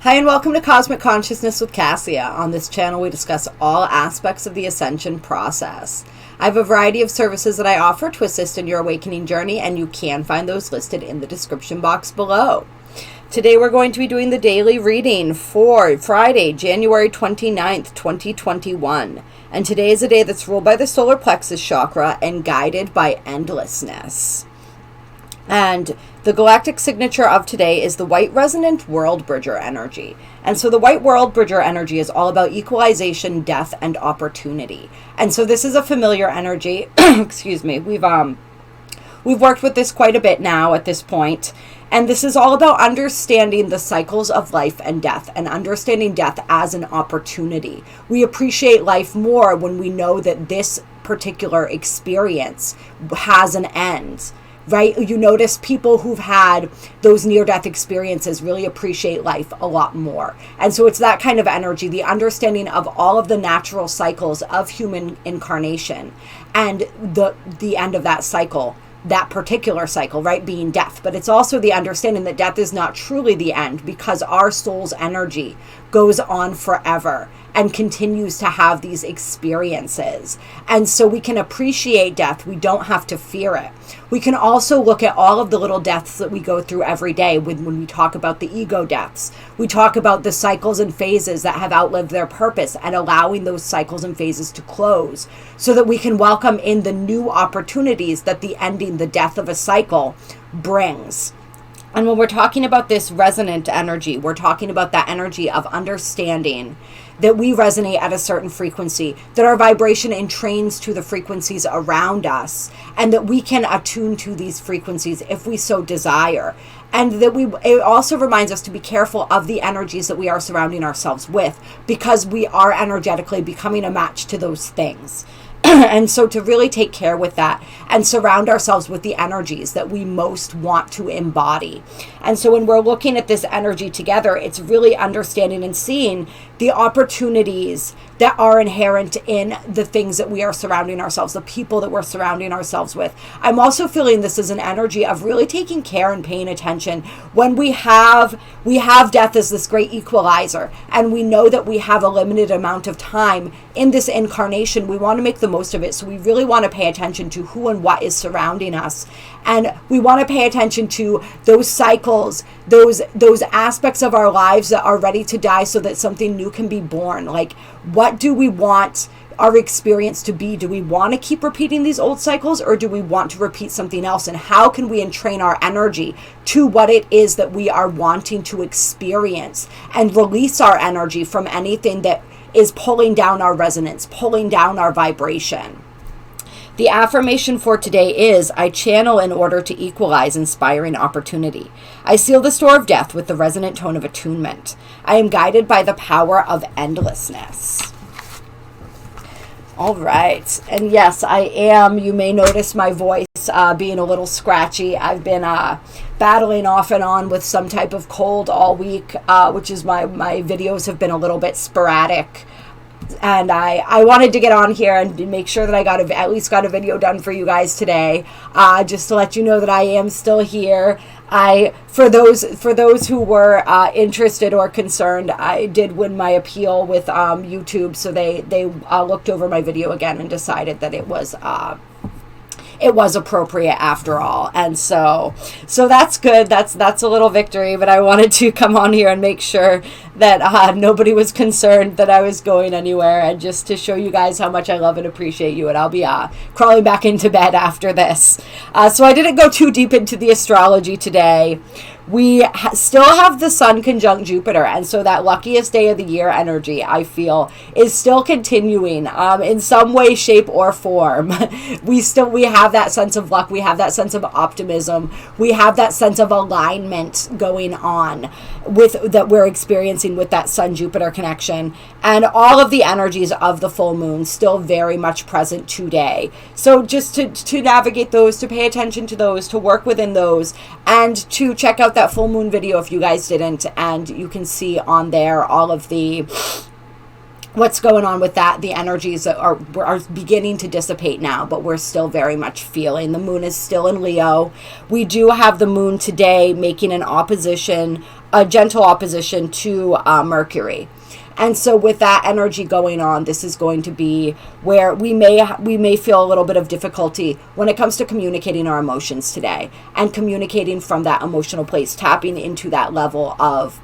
Hi and welcome to Cosmic Consciousness with Cassia. On this channel we discuss all aspects of the Ascension process. I have a variety of services that I offer to assist in your awakening journey, and you can find those listed in the description box below. Today we're going to be doing the daily reading for Friday, January 29th, 2021. And today is a day that's ruled by the solar plexus chakra and guided by endlessness. And the galactic signature of today is the white resonant world bridger energy. And so the white world bridger energy is all about equalization, death, and opportunity. And so this is a familiar energy. Excuse me. We've worked with this quite a bit now at this point. And this is all about understanding the cycles of life and death, and understanding death as an opportunity. We appreciate life more when we know that this particular experience has an end. Right? You notice people who've had those near-death experiences really appreciate life a lot more. And so it's that kind of energy, the understanding of all of the natural cycles of human incarnation and the end of that cycle, that particular cycle, right, being death. But it's also the understanding that death is not truly the end, because our soul's energy goes on forever and continues to have these experiences. And so we can appreciate death. We don't have to fear it. We can also look at all of the little deaths that we go through every day when we talk about the ego deaths. We talk about the cycles and phases that have outlived their purpose and allowing those cycles and phases to close so that we can welcome in the new opportunities that the ending, the death of a cycle brings. And when we're talking about this resonant energy, we're talking about that energy of understanding that we resonate at a certain frequency, that our vibration entrains to the frequencies around us, and that we can attune to these frequencies if we so desire. And that it also reminds us to be careful of the energies that we are surrounding ourselves with, because we are energetically becoming a match to those things. And so to really take care with that and surround ourselves with the energies that we most want to embody. And so when we're looking at this energy together, it's really understanding and seeing the opportunities that are inherent in the things that we are surrounding ourselves, the people that we're surrounding ourselves with. I'm also feeling this as an energy of really taking care and paying attention when we have death as this great equalizer, and we know that we have a limited amount of time in this incarnation. We want to make the most of it, so we really want to pay attention to who and what is surrounding us, and we want to pay attention to those cycles, those aspects of our lives that are ready to die so that something new can be born. Like, what do we want our experience to be? Do we want to keep repeating these old cycles, or do we want to repeat something else? And how can we entrain our energy to what it is that we are wanting to experience, and release our energy from anything that is pulling down our resonance, pulling down our vibration? The affirmation for today is, I channel in order to equalize inspiring opportunity. I seal the store of death with the resonant tone of attunement. I am guided by the power of endlessness. All right. And yes, I am. You may notice my voice being a little scratchy. I've been battling off and on with some type of cold all week, which is my videos have been a little bit sporadic. And I wanted to get on here and make sure that I at least got a video done for you guys today, just to let you know that I am still here. For those who were interested or concerned, I did win my appeal with YouTube, so they looked over my video again and decided that it was appropriate after all. And so that's good. That's a little victory, but I wanted to come on here and make sure that nobody was concerned that I was going anywhere, and just to show you guys how much I love and appreciate you. And I'll be crawling back into bed after this. So I didn't go too deep into the astrology today. We still have the sun conjunct Jupiter, and so that luckiest day of the year energy, I feel, is still continuing in some way, shape, or form. We have that sense of luck. We have that sense of optimism. We have that sense of alignment going on that we're experiencing with that sun Jupiter connection, and all of the energies of the full moon still very much present today. So just to navigate those, to pay attention to those, to work within those, and to check out that full moon video if you guys didn't, and you can see on there all of the what's going on with that. The energies are beginning to dissipate now, but we're still very much feeling. The moon is still in Leo. We do have the moon today making an opposition a gentle opposition to Mercury. And so with that energy going on, this is going to be where we may feel a little bit of difficulty when it comes to communicating our emotions today, and communicating from that emotional place, tapping into that level of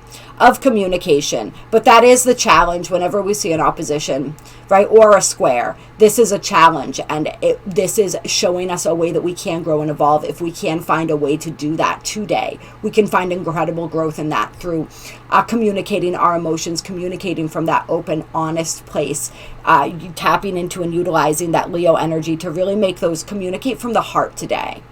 communication. But that is the challenge whenever we see an opposition, right, or a square. This is a challenge, and this is showing us a way that we can grow and evolve. If we can find a way to do that today, we can find incredible growth in that through communicating our emotions, communicating from that open, honest place, tapping into and utilizing that Leo energy to really make those communicate from the heart today.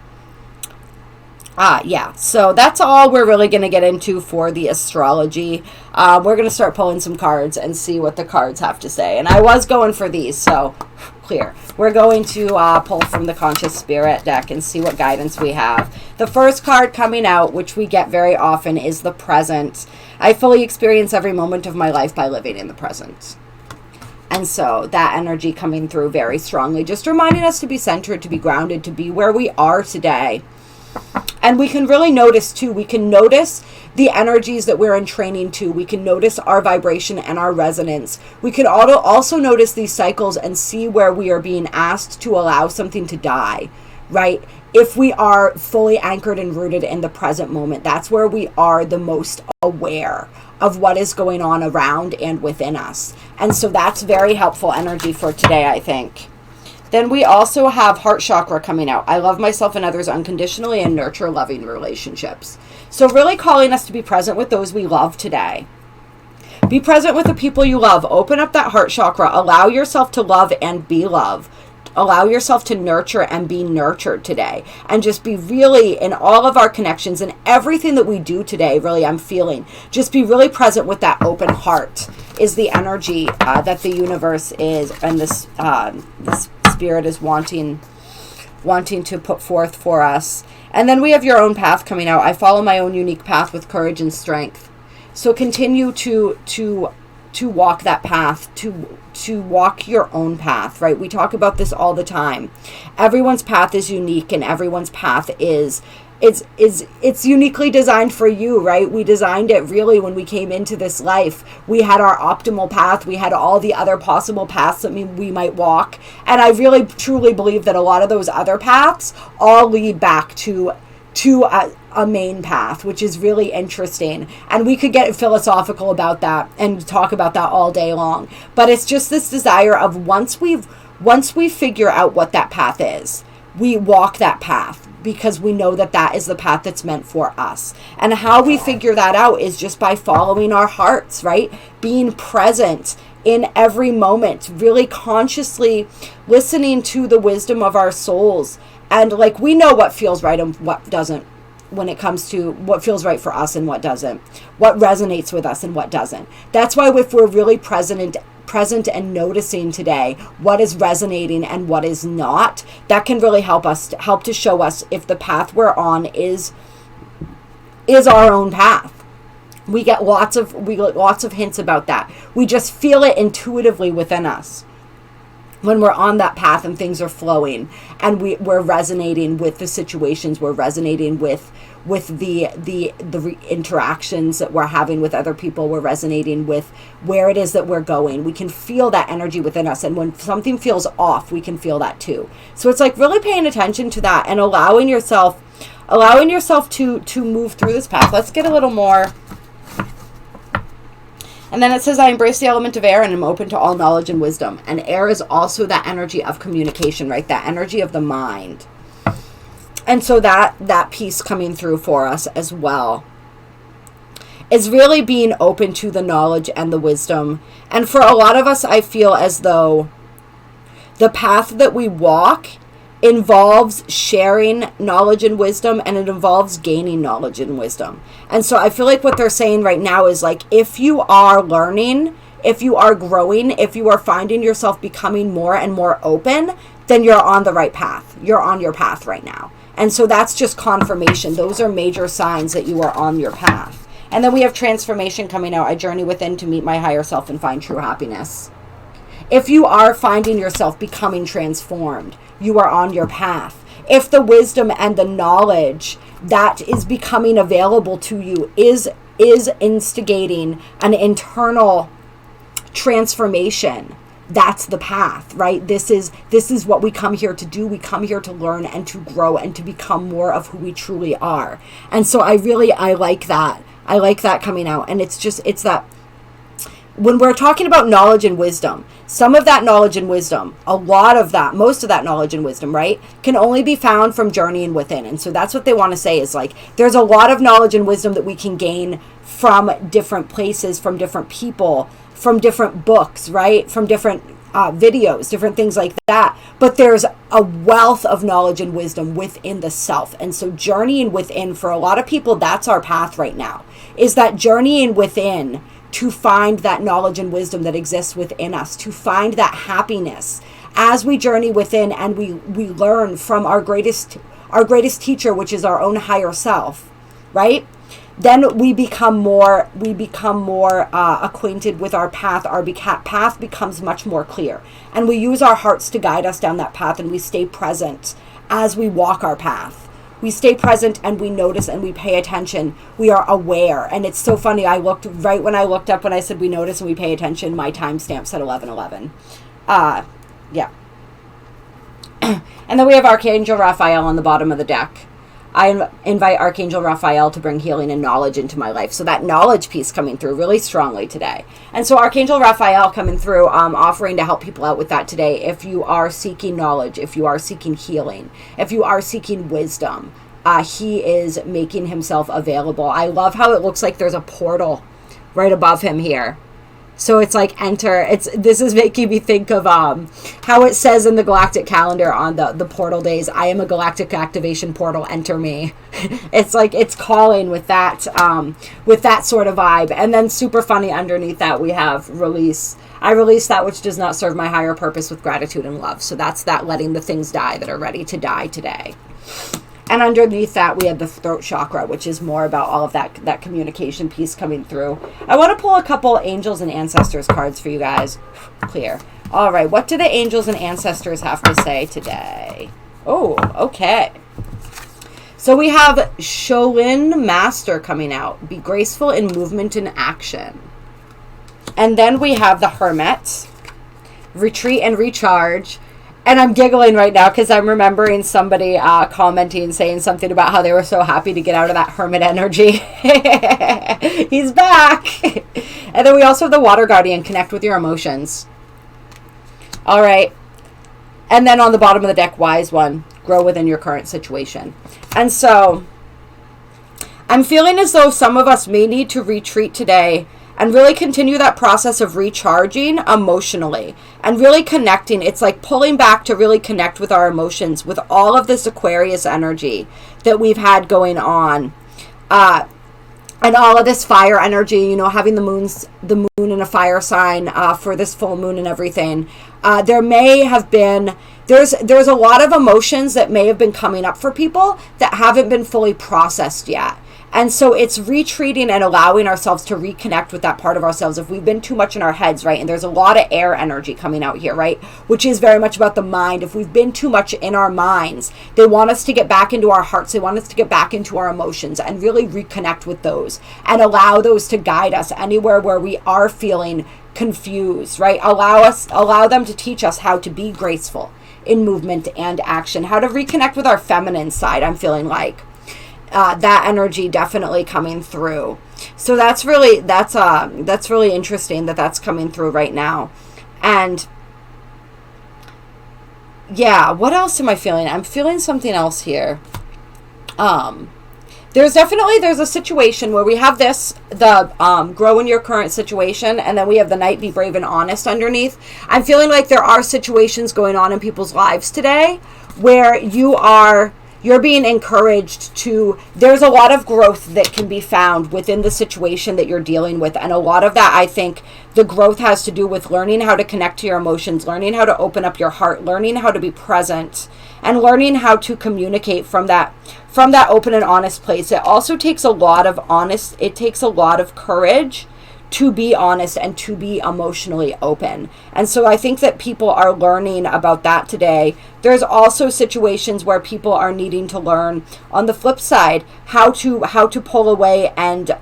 Yeah, so that's all we're really going to get into for the astrology. We're going to start pulling some cards and see what the cards have to say. And I was going for these, so clear. We're going to pull from the Conscious Spirit deck and see what guidance we have. The first card coming out, which we get very often, is the present. I fully experience every moment of my life by living in the present. And so that energy coming through very strongly, just reminding us to be centered, to be grounded, to be where we are today. And we can really notice too, we can notice the energies that we're in training to. We can notice our vibration and our resonance. We can also notice these cycles and see where we are being asked to allow something to die, right? If we are fully anchored and rooted in the present moment, that's where we are the most aware of what is going on around and within us. And so that's very helpful energy for today, I think. Then we also have heart chakra coming out. I love myself and others unconditionally and nurture loving relationships. So really calling us to be present with those we love today. Be present with the people you love. Open up that heart chakra. Allow yourself to love and be loved. Allow yourself to nurture and be nurtured today. And just be really, in all of our connections and everything that we do today, really I'm feeling, just be really present with that open heart is the energy that the universe is, and this Spirit is wanting to put forth for us. And then we have your own path coming out. I follow my own unique path with courage and strength. So continue to walk that path, to walk your own path, right? We talk about this all the time. Everyone's path is unique, and everyone's path is it's uniquely designed for you, right? We designed it really when we came into this life. We had our optimal path. We had all the other possible paths that we might walk. And I really truly believe that a lot of those other paths all lead back to a main path, which is really interesting. And we could get philosophical about that and talk about that all day long. But it's just this desire of once we figure out what that path is, we walk that path, because we know that that is the path that's meant for us. And how we figure that out is just by following our hearts, right? Being present in every moment, really consciously listening to the wisdom of our souls. And like, we know what feels right and what doesn't when it comes to what feels right for us and what doesn't, what resonates with us and what doesn't. That's why if we're really present and noticing today what is resonating and what is not, that can really help to show us if the path we're on is our own path. We get lots of hints about that. We just feel it intuitively within us when we're on that path and things are flowing, and we're resonating with the situations, we're resonating with the interactions that we're having with other people, we're resonating with where it is that we're going. We can feel that energy within us, and when something feels off, we can feel that too. So it's like really paying attention to that and allowing yourself to move through this path. Let's get a little more. And then it says, I embrace the element of air and am open to all knowledge and wisdom. And air is also that energy of communication, right? That energy of the mind. And so that piece coming through for us as well is really being open to the knowledge and the wisdom. And for a lot of us, I feel as though the path that we walk involves sharing knowledge and wisdom, and it involves gaining knowledge and wisdom. And so I feel like what they're saying right now is like, if you are learning, if you are growing, if you are finding yourself becoming more and more open, then you're on the right path. You're on your path right now. And so that's just confirmation. Those are major signs that you are on your path. And then we have transformation coming out. I journey within to meet my higher self and find true happiness. If you are finding yourself becoming transformed, you are on your path. If the wisdom and the knowledge that is becoming available to you is is instigating an internal transformation, that's the path, right? This is what we come here to do. We come here to learn and to grow and to become more of who we truly are. And so I like that. I like that coming out. And it's that when we're talking about knowledge and wisdom, some of that knowledge and wisdom, a lot of that, most of that knowledge and wisdom, right, can only be found from journeying within. And so that's what they want to say is like, there's a lot of knowledge and wisdom that we can gain from different places, from different people, from different books, right, from different videos, different things like that. But there's a wealth of knowledge and wisdom within the self. And so journeying within, for a lot of people, that's our path right now, is that journeying within to find that knowledge and wisdom that exists within us, to find that happiness as we journey within and we learn from our greatest teacher, which is our own higher self, right? Then we become more acquainted with our path. Our path becomes much more clear, and we use our hearts to guide us down that path, and we stay present as we walk our path. We stay present and we notice and we pay attention. We are aware. And it's so funny. Right when I looked up, when I said we notice and we pay attention, my timestamp said 11:11. Yeah. And then we have Archangel Raphael on the bottom of the deck. I invite Archangel Raphael to bring healing and knowledge into my life. So that knowledge piece coming through really strongly today. And so Archangel Raphael coming through, offering to help people out with that today. If you are seeking knowledge, if you are seeking healing, if you are seeking wisdom, he is making himself available. I love how it looks like there's a portal right above him here. So it's like enter. This is making me think of how it says in the galactic calendar on the portal days, I am a galactic activation portal, enter me. It's like it's calling with that sort of vibe. And then super funny underneath that we have release. I release that which does not serve my higher purpose with gratitude and love. So that's that letting the things die that are ready to die today. And underneath that, we have the throat chakra, which is more about all of that communication piece coming through. I want to pull a couple angels and ancestors cards for you guys. Clear. All right. What do the angels and ancestors have to say today? Oh, okay. So we have Sholin Master coming out. Be graceful in movement and action. And then we have the Hermit. Retreat and recharge. And I'm giggling right now because I'm remembering somebody commenting, saying something about how they were so happy to get out of that hermit energy. He's back. And then we also have the Water Guardian, connect with your emotions. All right. And then on the bottom of the deck, Wise One, grow within your current situation. And so I'm feeling as though some of us may need to retreat today and really continue that process of recharging emotionally and really connecting. It's like pulling back to really connect with our emotions with all of this Aquarius energy that we've had going on. And all of this fire energy, you know, having the moon in a fire sign for this full moon and everything. There may have been, there's a lot of emotions that may have been coming up for people that haven't been fully processed yet. And so it's retreating and allowing ourselves to reconnect with that part of ourselves. If we've been too much in our heads, right? And there's a lot of air energy coming out here, right? Which is very much about the mind. If we've been too much in our minds, they want us to get back into our hearts. They want us to get back into our emotions and really reconnect with those and allow those to guide us anywhere where we are feeling confused, right? Allow them to teach us how to be graceful in movement and action, how to reconnect with our feminine side, I'm feeling like. That energy definitely coming through. So that's really interesting that's coming through right now. And yeah, what else am I feeling? I'm feeling something else here. There's a situation where we have the grow in your current situation, and then we have the Knight, be brave and honest underneath. I'm feeling like there are situations going on in people's lives today where you're being encouraged to, there's a lot of growth that can be found within the situation that you're dealing with. And a lot of that, I think, the growth has to do with learning how to connect to your emotions, learning how to open up your heart, learning how to be present, and learning how to communicate from that open and honest place. It also takes a lot of courage to be honest and to be emotionally open. And so I think that people are learning about that today. There's also situations where people are needing to learn on the flip side how to pull away and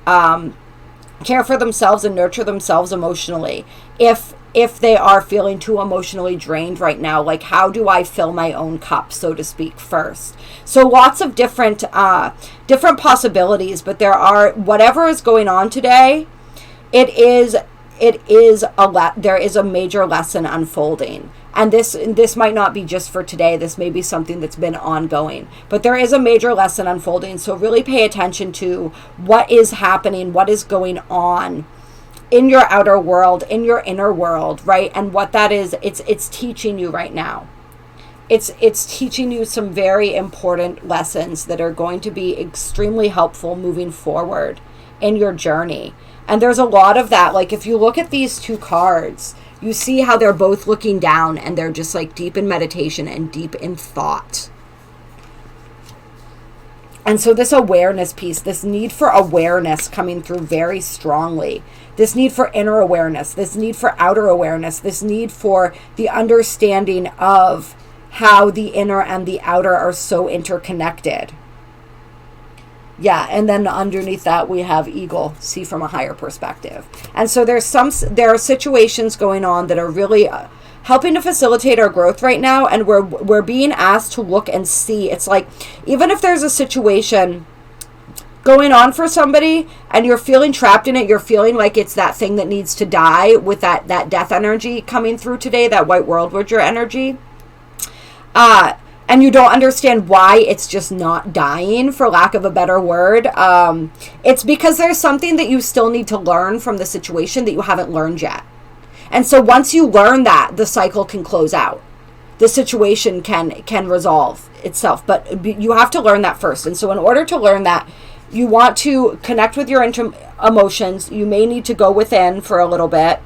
care for themselves and nurture themselves emotionally. If they are feeling too emotionally drained right now, like, how do I fill my own cup, so to speak, first? So lots of different possibilities, but whatever is going on today, there is a major lesson unfolding. And this might not be just for today. This may be something that's been ongoing. But there is a major lesson unfolding. So really pay attention to what is happening, what is going on in your outer world, in your inner world, right? And what that is, it's teaching you right now. It's teaching you some very important lessons that are going to be extremely helpful moving forward in your journey. And there's a lot of that. Like, if you look at these two cards, you see how they're both looking down and they're just like deep in meditation and deep in thought. And so this awareness piece, this need for awareness coming through very strongly. This need for inner awareness, this need for outer awareness, this need for the understanding of how the inner and the outer are so interconnected. Yeah, and then underneath that we have eagle, see from a higher perspective. And so there are situations going on that are really helping to facilitate our growth right now, and we're being asked to look and see. It's like, even if there's a situation going on for somebody and you're feeling trapped in it, you're feeling like it's that thing that needs to die, with that death energy coming through today, that white whirlwind energy, and you don't understand why it's just not dying, for lack of a better word. It's because there's something that you still need to learn from the situation that you haven't learned yet. And so once you learn that, the cycle can close out. The situation can resolve itself, but you have to learn that first. And so in order to learn that, you want to connect with your emotions. You may need to go within for a little bit,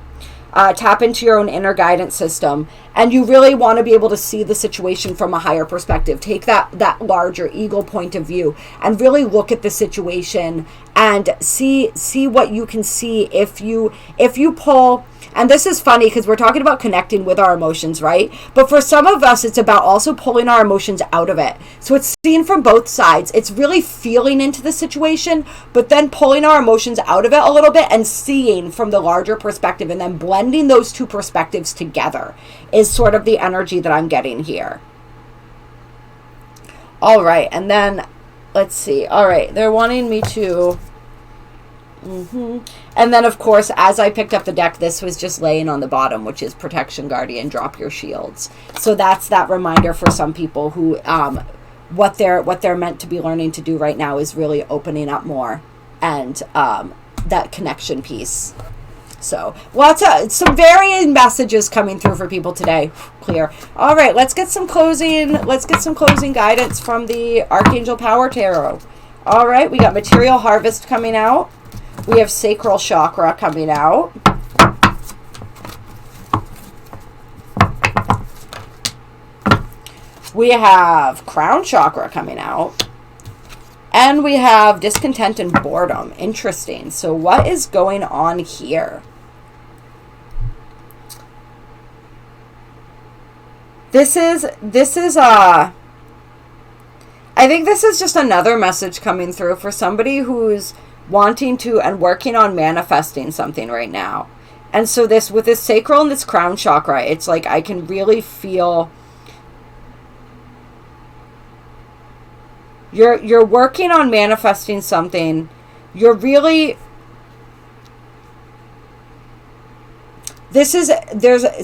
tap into your own inner guidance system, and you really want to be able to see the situation from a higher perspective. Take that larger eagle point of view and really look at the situation and see what you can see if you pull. And this is funny because we're talking about connecting with our emotions, right? But for some of us, it's about also pulling our emotions out of it. So it's seen from both sides. It's really feeling into the situation, but then pulling our emotions out of it a little bit and seeing from the larger perspective, and then blending those two perspectives together is sort of the energy that I'm getting here. All right. And then let's see. All right. They're wanting me to... And then, of course, as I picked up the deck, this was just laying on the bottom, which is protection, guardian, drop your shields. So that's that reminder for some people who what they're meant to be learning to do right now is really opening up more, and that connection piece. So some varying messages coming through for people today. Clear. All right, let's get some closing guidance from the Archangel Power Tarot. All right, we got material harvest coming out. We have sacral chakra coming out. We have crown chakra coming out. And we have discontent and boredom. Interesting. So what is going on here? This is I think this is just another message coming through for somebody who's wanting to and working on manifesting something right now. And so with this sacral and this crown chakra, it's like I can really feel you're working on manifesting something. There's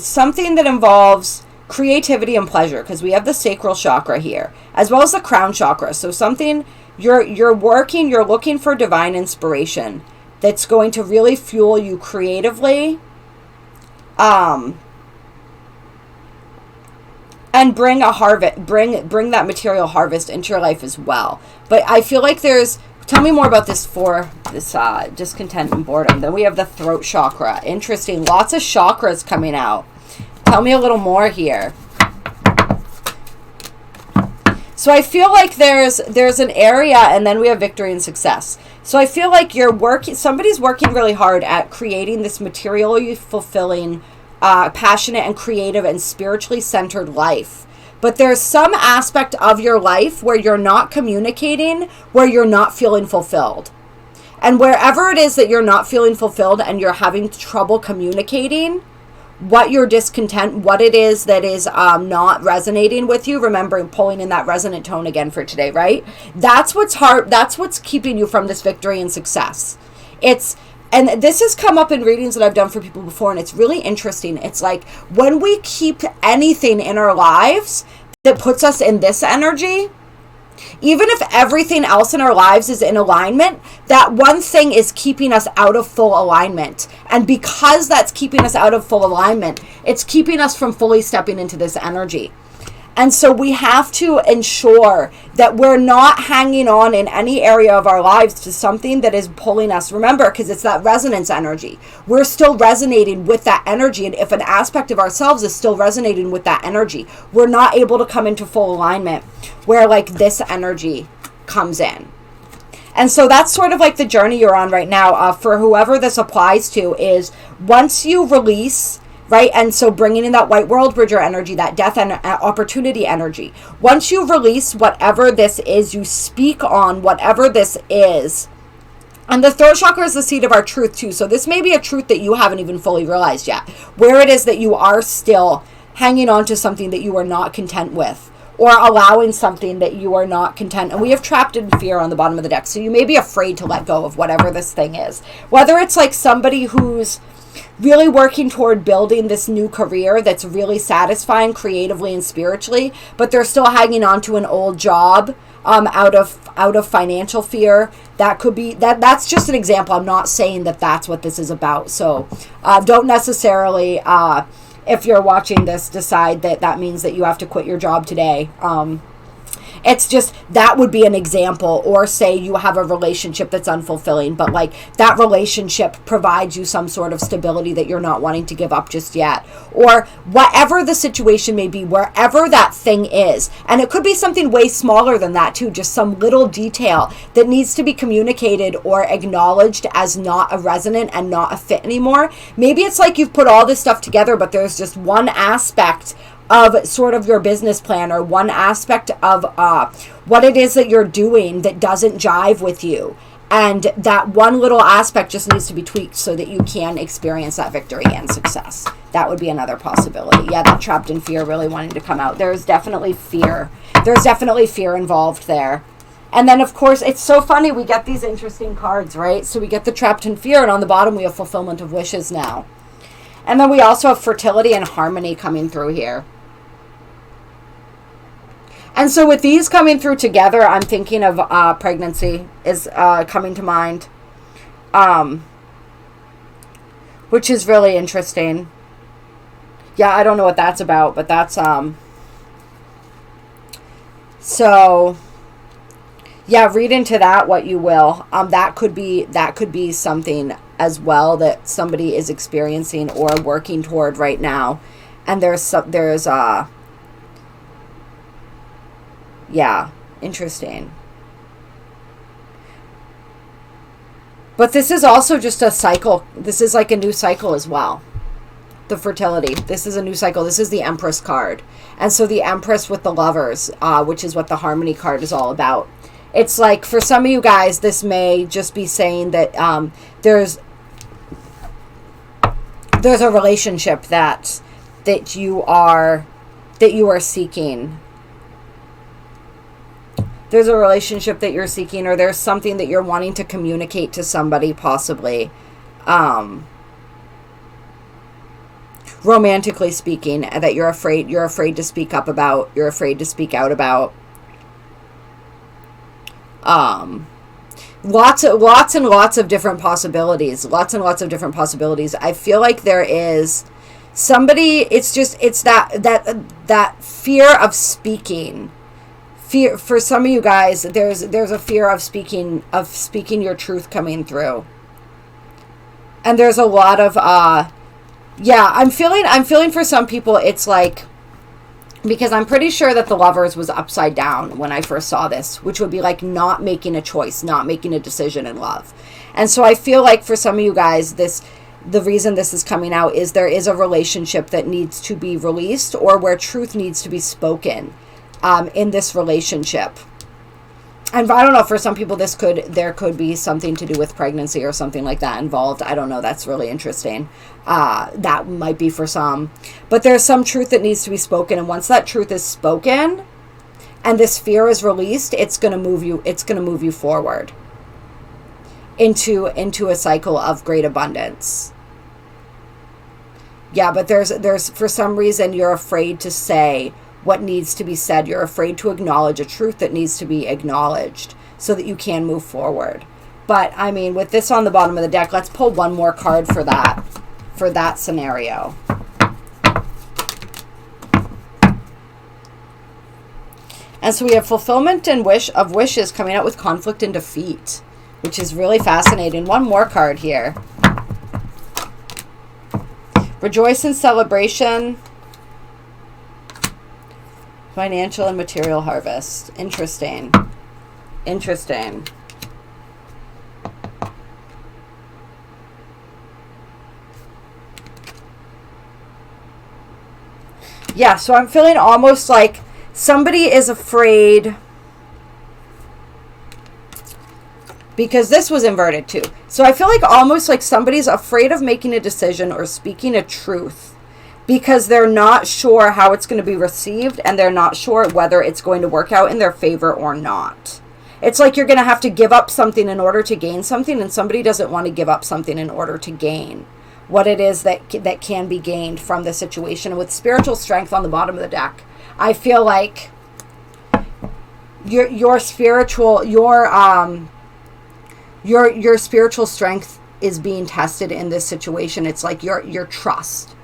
something that involves creativity and pleasure, because we have the sacral chakra here as well as the crown chakra. So something you're looking for divine inspiration that's going to really fuel you creatively, and bring a harvest, bring that material harvest into your life as well. But I feel like tell me more about this discontent and boredom. Then we have the throat chakra. Interesting. Lots of chakras coming out. Tell me a little more here. So I feel like there's an area, and then we have victory and success. So I feel like somebody's working really hard at creating this materially fulfilling, passionate and creative and spiritually centered life. But there's some aspect of your life where you're not communicating, where you're not feeling fulfilled. And wherever it is that you're not feeling fulfilled and you're having trouble communicating what your discontent, what it is that is not resonating with you, remembering pulling in that resonant tone again for today, right? That's what's hard. That's what's keeping you from this victory and success. And this has come up in readings that I've done for people before, and it's really interesting. It's like when we keep anything in our lives that puts us in this energy, even if everything else in our lives is in alignment, that one thing is keeping us out of full alignment. And because that's keeping us out of full alignment, it's keeping us from fully stepping into this energy. And so we have to ensure that we're not hanging on in any area of our lives to something that is pulling us. Remember, because it's that resonance energy. We're still resonating with that energy. And if an aspect of ourselves is still resonating with that energy, we're not able to come into full alignment where like this energy comes in. And so that's sort of like the journey you're on right now. For whoever this applies to is once you release, right? And so bringing in that white world bridger energy, that death and opportunity energy. Once you release whatever this is, you speak on whatever this is. And the throat chakra is the seat of our truth too. So this may be a truth that you haven't even fully realized yet, where it is that you are still hanging on to something that you are not content with, or allowing something that you are not content. And we have trapped in fear on the bottom of the deck. So you may be afraid to let go of whatever this thing is. Whether it's like somebody who's really working toward building this new career that's really satisfying creatively and spiritually, but they're still hanging on to an old job out of financial fear. That could be that's just an example. I'm not saying that that's what this is about. So don't necessarily if you're watching this decide that that means that you have to quit your job today. It's just, that would be an example. Or say you have a relationship that's unfulfilling, but like that relationship provides you some sort of stability that you're not wanting to give up just yet. Or whatever the situation may be, wherever that thing is. And it could be something way smaller than that too, just some little detail that needs to be communicated or acknowledged as not a resonant and not a fit anymore. Maybe it's like you've put all this stuff together, but there's just one aspect of sort of your business plan, or one aspect of what it is that you're doing that doesn't jive with you. And that one little aspect just needs to be tweaked so that you can experience that victory and success. That would be another possibility. Yeah, that trapped in fear really wanting to come out. There's definitely fear. There's definitely fear involved there. And then, of course, it's so funny. We get these interesting cards, right? So we get the trapped in fear, and on the bottom we have fulfillment of wishes now. And then we also have fertility and harmony coming through here. And so with these coming through together, I'm thinking of pregnancy is coming to mind, which is really interesting. Yeah, I don't know what that's about, but that's so yeah, read into that what you will. That could be something as well that somebody is experiencing or working toward right now. And yeah, interesting. But this is also just a cycle. This is like a new cycle as well. The fertility. This is a new cycle. This is the Empress card. And so the Empress with the Lovers, which is what the Harmony card is all about. It's like, for some of you guys, this may just be saying that there's a relationship that you are seeking. There's a relationship that you're seeking, or there's something that you're wanting to communicate to somebody, possibly. Romantically speaking, that you're afraid to speak up about, you're afraid to speak out about. Lots and lots of different possibilities. Lots and lots of different possibilities. I feel like there is somebody, it's that fear of speaking. Fear for some of you guys, there's a fear of speaking your truth coming through. And there's a lot of yeah, I'm feeling for some people it's like, because I'm pretty sure that the Lovers was upside down when I first saw this, which would be like not making a choice, not making a decision in love. And so I feel like for some of you guys, the reason this is coming out is there is a relationship that needs to be released, or where truth needs to be spoken in this relationship. And I don't know, for some people there could be something to do with pregnancy or something like that involved. I don't know. That's really interesting. That might be for some. But there's some truth that needs to be spoken. And once that truth is spoken and this fear is released, it's going to move you forward into a cycle of great abundance. Yeah, but there's for some reason you're afraid to say what needs to be said. You're afraid to acknowledge a truth that needs to be acknowledged so that you can move forward. But I mean, with this on the bottom of the deck, let's pull one more card for that scenario. And so we have fulfillment and wishes coming out with conflict and defeat, which is really fascinating. One more card here. Rejoice in celebration. Financial and material harvest. Interesting. Interesting. Yeah, so I'm feeling almost like somebody is afraid, because this was inverted too. So I feel like almost like somebody's afraid of making a decision or speaking a truth because they're not sure how it's going to be received, and they're not sure whether it's going to work out in their favor or not. It's like you're going to have to give up something in order to gain something, and somebody doesn't want to give up something in order to gain what it is that can be gained from the situation. With spiritual strength on the bottom of the deck, I feel like your spiritual strength is being tested in this situation. It's like your trust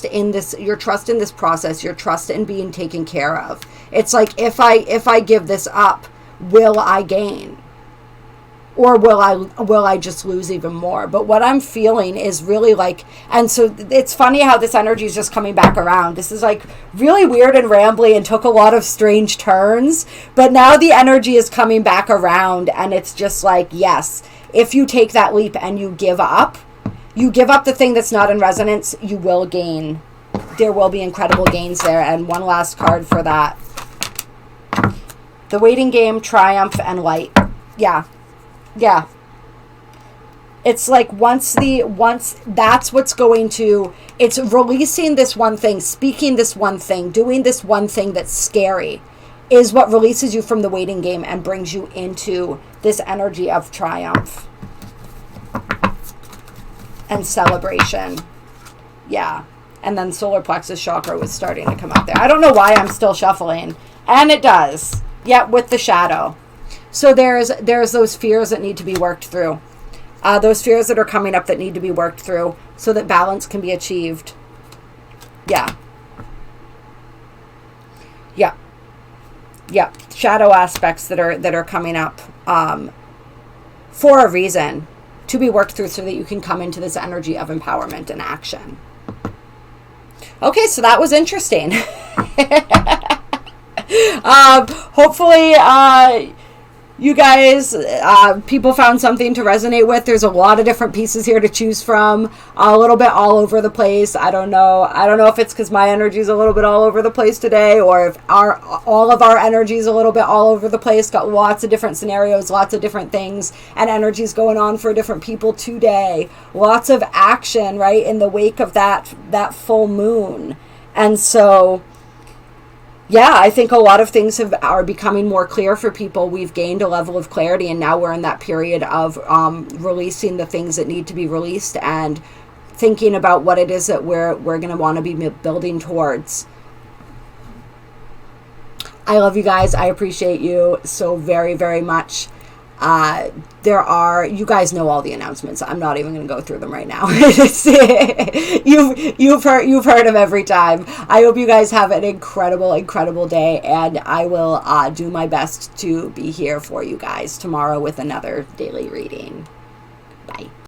in this process, your trust in being taken care of. It's like, if I give this up, will I gain? Or will I just lose even more? But what I'm feeling is really like, and so it's funny how this energy is just coming back around. This is like really weird and rambly and took a lot of strange turns, but now the energy is coming back around, and it's just like, yes, if you take that leap and you give up the thing that's not in resonance, you will gain. There will be incredible gains there. And one last card for that. The waiting game, triumph, and light. Yeah. Yeah. It's like once that's what's going to, it's releasing this one thing, speaking this one thing, doing this one thing that's scary is what releases you from the waiting game and brings you into this energy of triumph and celebration. Yeah. And then solar plexus chakra was starting to come out there. I don't know why I'm still shuffling. And it does. Yeah, with the shadow. So there's those fears that need to be worked through. Those fears that are coming up that need to be worked through so that balance can be achieved. Yeah. Yeah. Yeah. Shadow aspects that are coming up for a reason, to be worked through so that you can come into this energy of empowerment and action. Okay, so that was interesting. Hopefully you guys, people found something to resonate with. There's a lot of different pieces here to choose from, a little bit all over the place. I don't know if it's because my energy is a little bit all over the place today, or if all of our energy is a little bit all over the place. Got lots of different scenarios, lots of different things and energies going on for different people today. Lots of action, right, in the wake of that full moon. And so, yeah, I think a lot of things are becoming more clear for people. We've gained a level of clarity, and now we're in that period of releasing the things that need to be released and thinking about what it is that we're going to want to be building towards. I love you guys. I appreciate you so very, very much. You guys know all the announcements. I'm not even going to go through them right now. You've heard them every time. I hope you guys have an incredible day, and I will do my best to be here for you guys tomorrow with another daily reading. Bye.